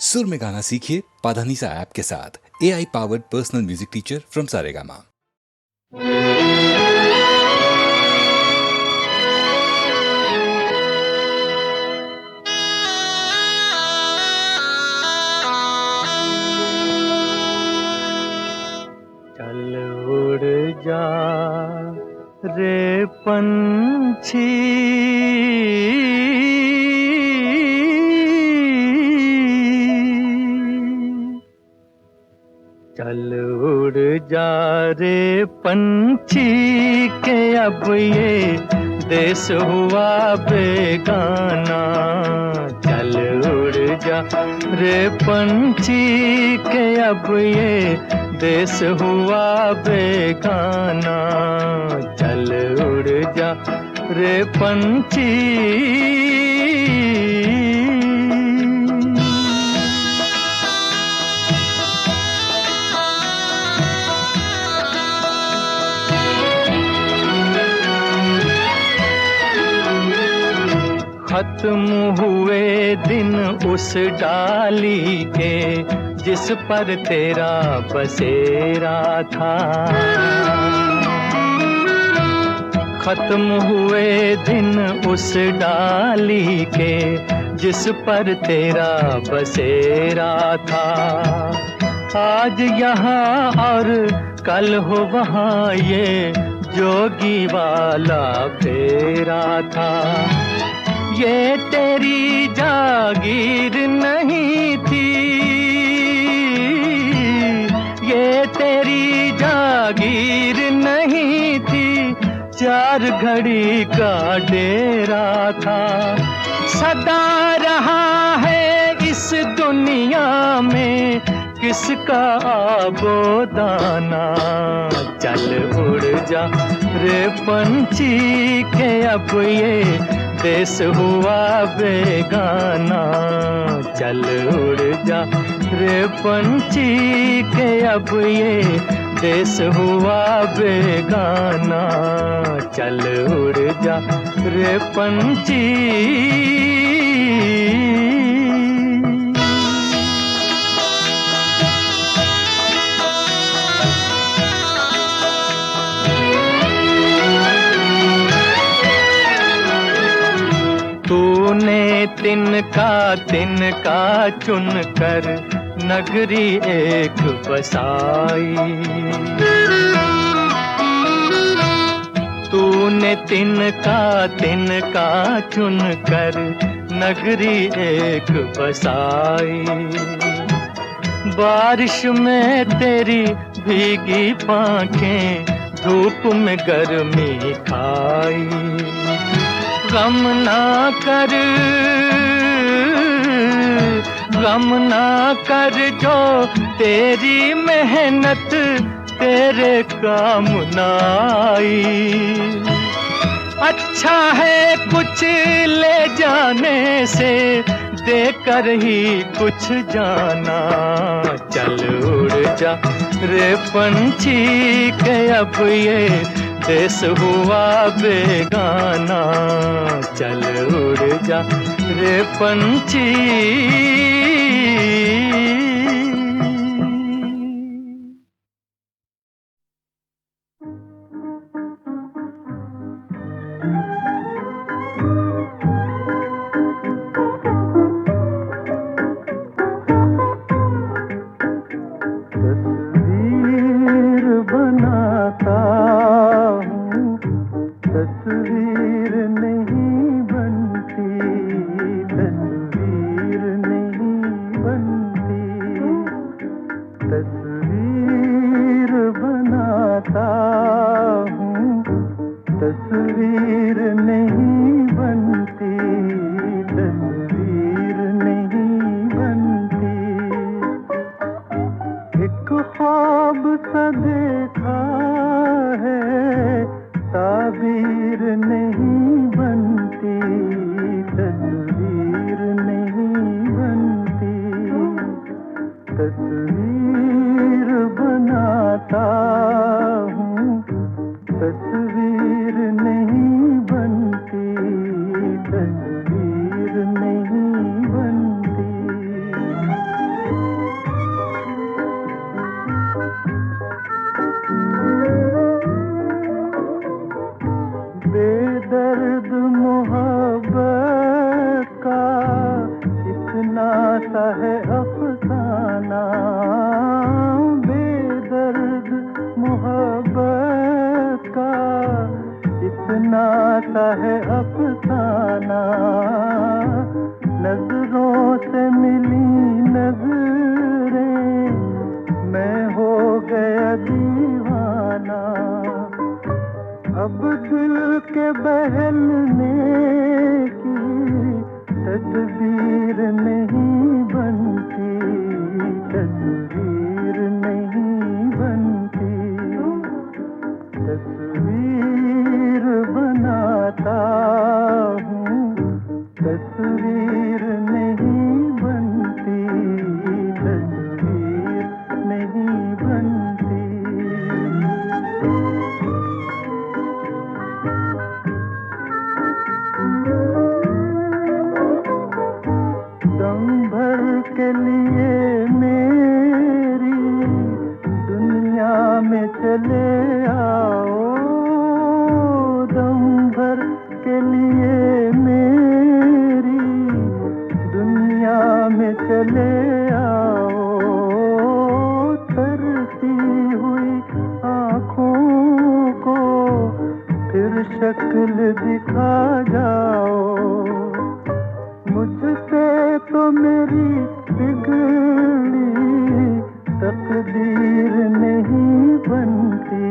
सुर में गाना सीखिए पाधानीसा ऐप के साथ। AI powered personal music teacher from Saregama. चल उड़ जा रे पंछी, चल उड़ जा रे पंछी के अब ये देश हुआ बेगाना। चल उड़ जा रे पंछी के अब ये देश हुआ बेगाना। चल उड़ जा रे पंछी। खत्म हुए दिन उस डाली के जिस पर तेरा बसेरा था। खत्म हुए दिन उस डाली के जिस पर तेरा बसेरा था। आज यहाँ और कल हो वहाँ ये जोगी वाला फेरा था। ये तेरी जागीर नहीं थी, ये तेरी जागीर नहीं थी, चार घड़ी का डेरा था। सदा रहा है इस दुनिया में किसका आबोदाना। चल उड़ जा रे पंछी के अब ये देश हुआ बेगाना। चल उड़ जा रे पंछी के अब ये देश हुआ बेगाना। चल उड़ जा रे पंछी। तूने तिनका चुन कर नगरी एक बसाई। तूने तिनका चुन कर नगरी एक बसाई। बारिश में तेरी भीगी पांखें धूप में गर्मी खाई। गम ना कर जो तेरी मेहनत तेरे काम न आई। अच्छा है कुछ ले जाने से देकर ही कुछ जाना। चल उड़ जा रे पंछी के अब ये देश हुआ बेगाना। चल उड़ जा रे पंछी। सा है अफसाना बेदर्द मोहब्बत का, इतना सा है अफसाना। नजरों से मिली नजरें, मैं हो गया दीवाना। अब दिल के बहलने की तस्वीर नहीं बनती, तस्वीर नहीं बनती। तस्वीर बनाता हूँ, तस्वीर नहीं बनती, तस्वीर नहीं बनती। दम भर के लिए मेरी दुनिया में चले आओ, दम भर के लिए मेरी दुनिया में चले आओ। तरसी हुई आँखों को फिर शक्ल दिखा जाओ। मुझसे तो मेरी बिगड़ी तकदीर नहीं बनती,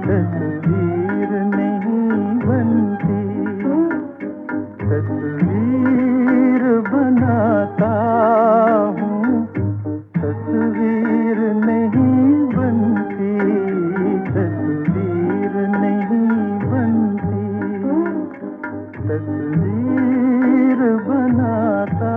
तस्वीर नहीं बनती। तस्वीर बनाता हूँ, तस्वीर नहीं बनती, तस्वीर नहीं बनती। तस्वीर बनाता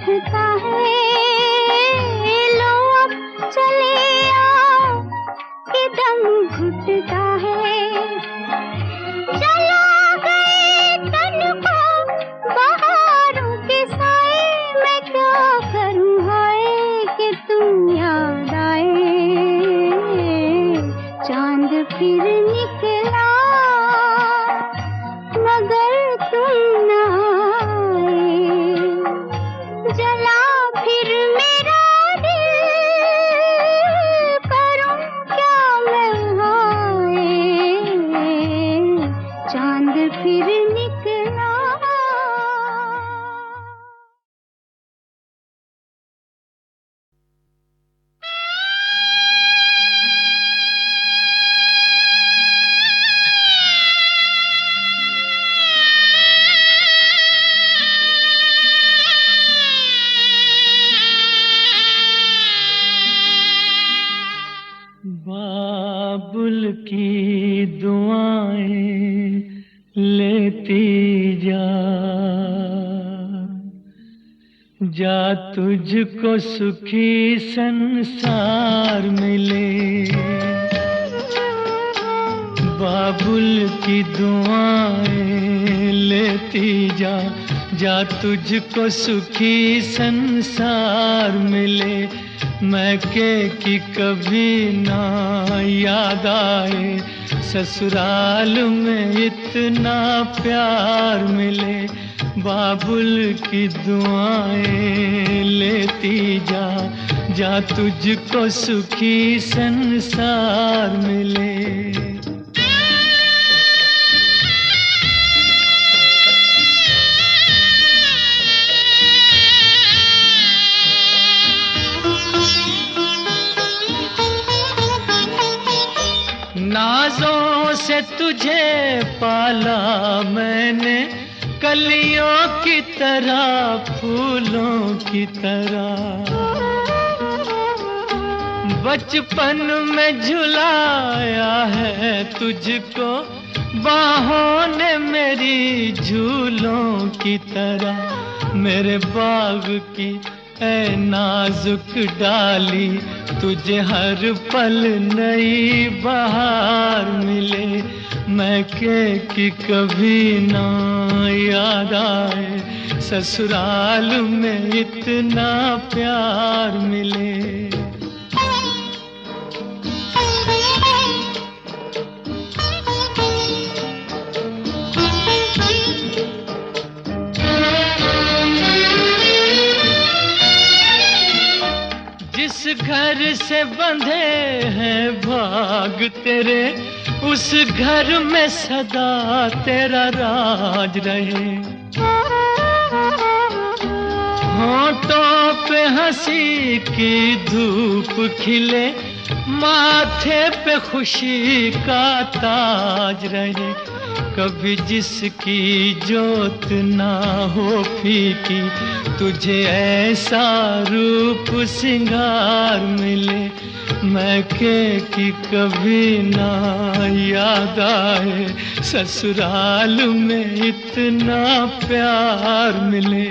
उठता है, लो अब चले आओ कि दम घुटता है। चला गए तन को बहारों के साए, मैं क्या करूं हाय कि तुम याद आए। चांद फिर निकला मगर तुम न आए। जला फिर मेरा दिल, करूं क्या मैं हाय। चांद फिर निकला। बाबुल की दुआएं लेती जा, जा तुझको सुखी संसार मिले। बाबुल की दुआएं लेती जा, जा तुझको सुखी संसार मिले। मैके की कभी ना याद आए, ससुराल में इतना प्यार मिले। बाबुल की दुआएं लेती जा, जा तुझको सुखी संसार मिले। नाज़ों से तुझे पाला मैंने, कलियों की तरह फूलों की तरह। बचपन में झुलाया है तुझको बाहों ने मेरी झूलों की तरह। मेरे बाग की ऐ नाजुक डाली, तुझे हर पल नई बहार मिले। मैके की कभी ना याद आए, ससुराल में इतना प्यार मिले। जिस घर से बंधे हैं भाग तेरे, उस घर में सदा तेरा राज रहे। होठों पे हंसी की धूप खिले, माथे पे खुशी का ताज रहे। कभी जिसकी जोत ना हो फीकी, तुझे ऐसा रूप सिंगार मिले। मैके की कभी ना याद आए, ससुराल में इतना प्यार मिले।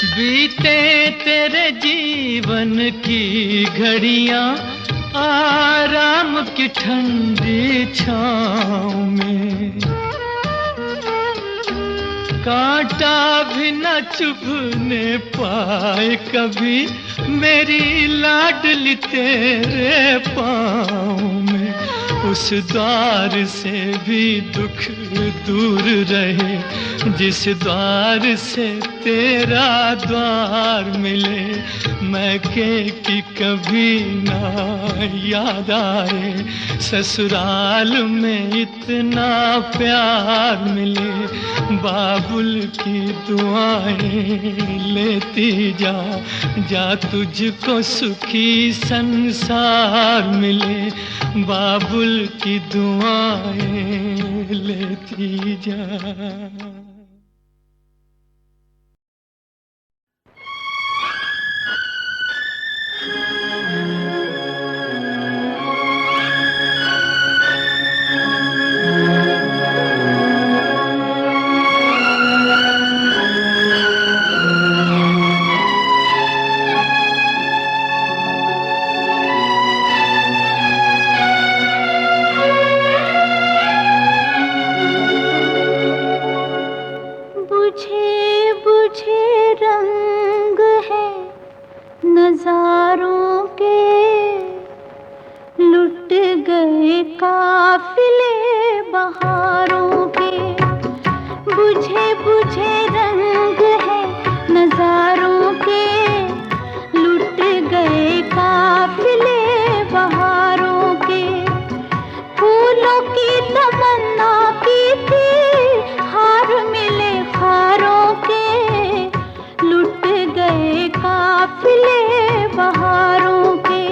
बीते तेरे जीवन की घड़ियां आराम की ठंडी छाँव में, कांटा भी न चुभने पाए कभी मेरी लाडली तेरे पाँव में। उस द्वार से भी दुख दूर रहे, जिस द्वार से तेरा द्वार मिले। मैके की कभी ना याद आए, ससुराल में इतना प्यार मिले। बाबुल की दुआएं लेती जा, जा तुझको सुखी संसार मिले। बाबुल की दुआएं लेती जा। गए काफिले बहारों के, बुझे बुझे रंग है नजारों के, लुट गए काफिले बहारों के। फूलों की तमन्ना की थी हार मिले खारों के, लुट गए काफिले बहारों के।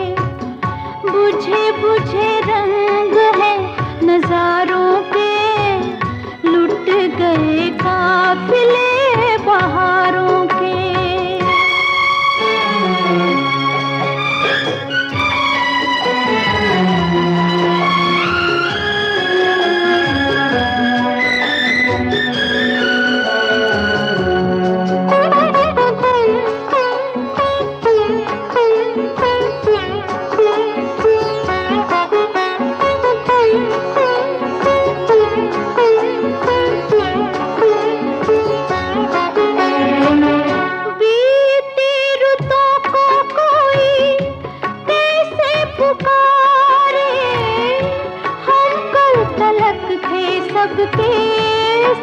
बुझे बुझे रंग है नजारों के, लुट गए काफिले बहारों के।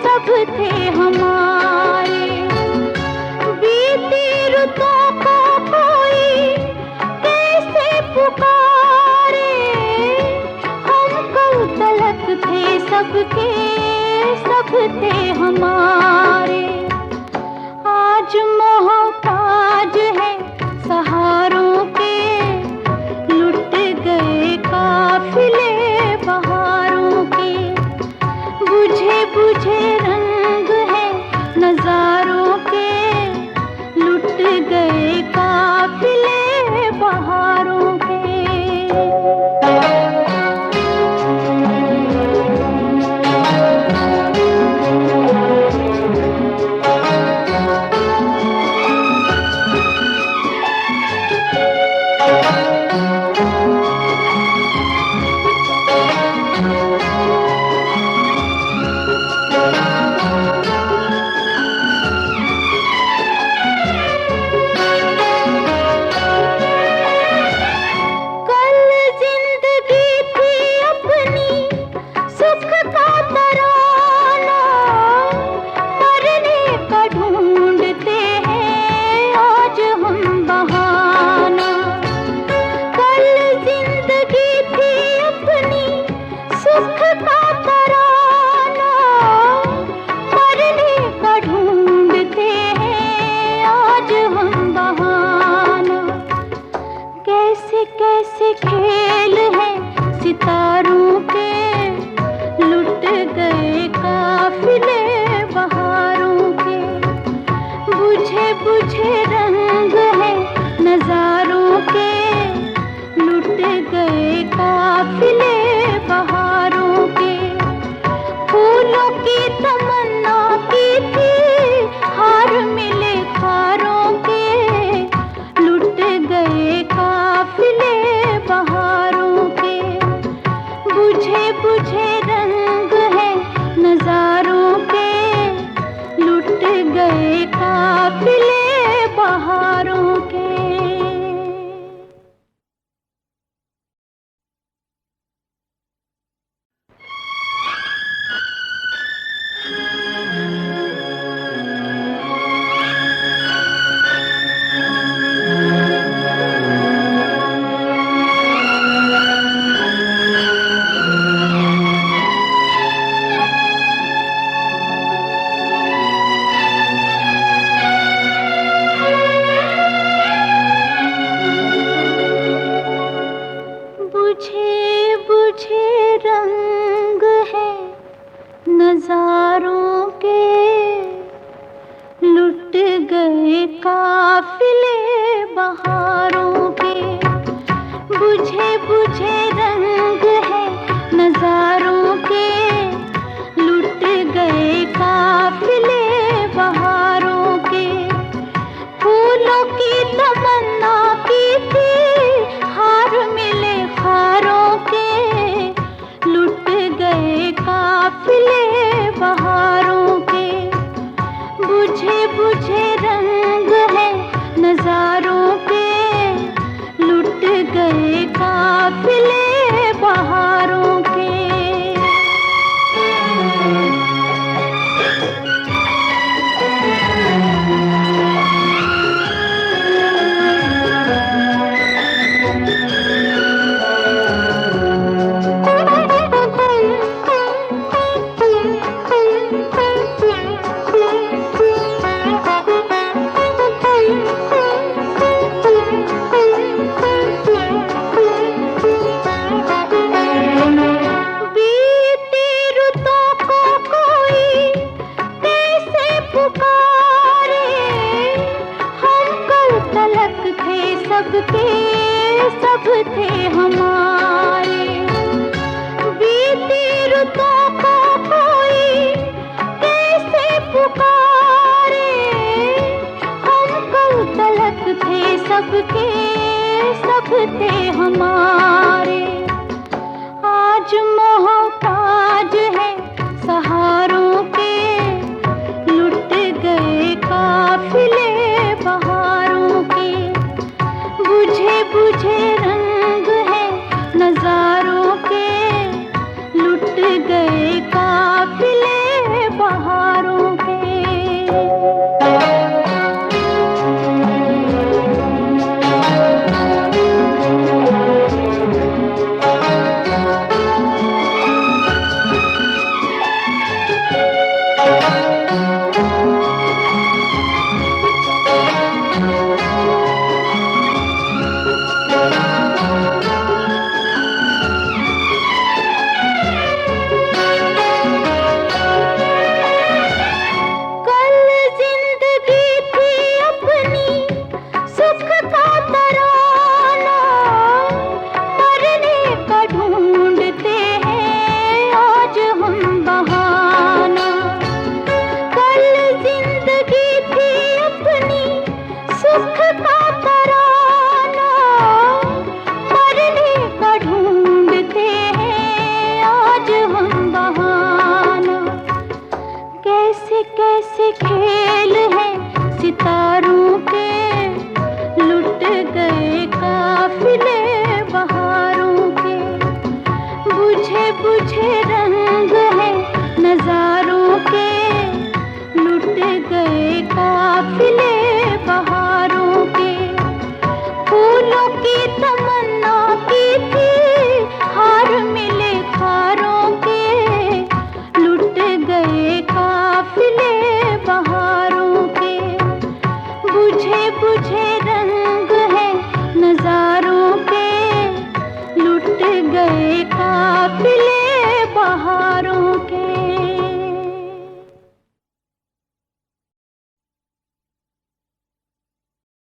सब थे हमारे, बीती रुतों को कोई कैसे पुकारे, हम कल तलक थे सबके, सब थे हमारे। आज मोहताज है सहारों के, लुट गए काफिले बहारों के। बुझे बुझे रंग है नजारों के, लुट गए काफिले बहारों के। कैसे खेल है सितारों के, लुट गए काफिले बहारों के। बुझे बुझे रंग है नजारों के, लुट गए काफिले बहारों के। फूलों की तमन्ना की थी हार मिले खारों के, लुट गए काफिले बहारों के। बुझे बुझे रंग है नजारों के, लुट गए काफिले बहारों के। बुझे बुझे रंग है नजारों के, लुट गए काफिले बहारों के। बुझे बुझे रंग है नजारों के, लुट गए काफिले बहारों के। फूलों की तमन्ना की थी हार मिले खारों के, लुट गए काफिले बहारों के। बुझे बुझे रंग है नजारों के, लुट गए काफिले बहारों सब थे हमारे। बीती रुतों को कोई कैसे पुकारे, हम कल तलक थे सबके, सब थे हमारे। आज मोहताज है सहारों के, लुट गए काफिले बहारों के। बुझे बुझे रंग है नजारों के, लुट गए काफिले बहारों के। कैसे खेल है सितारों के, लुट गए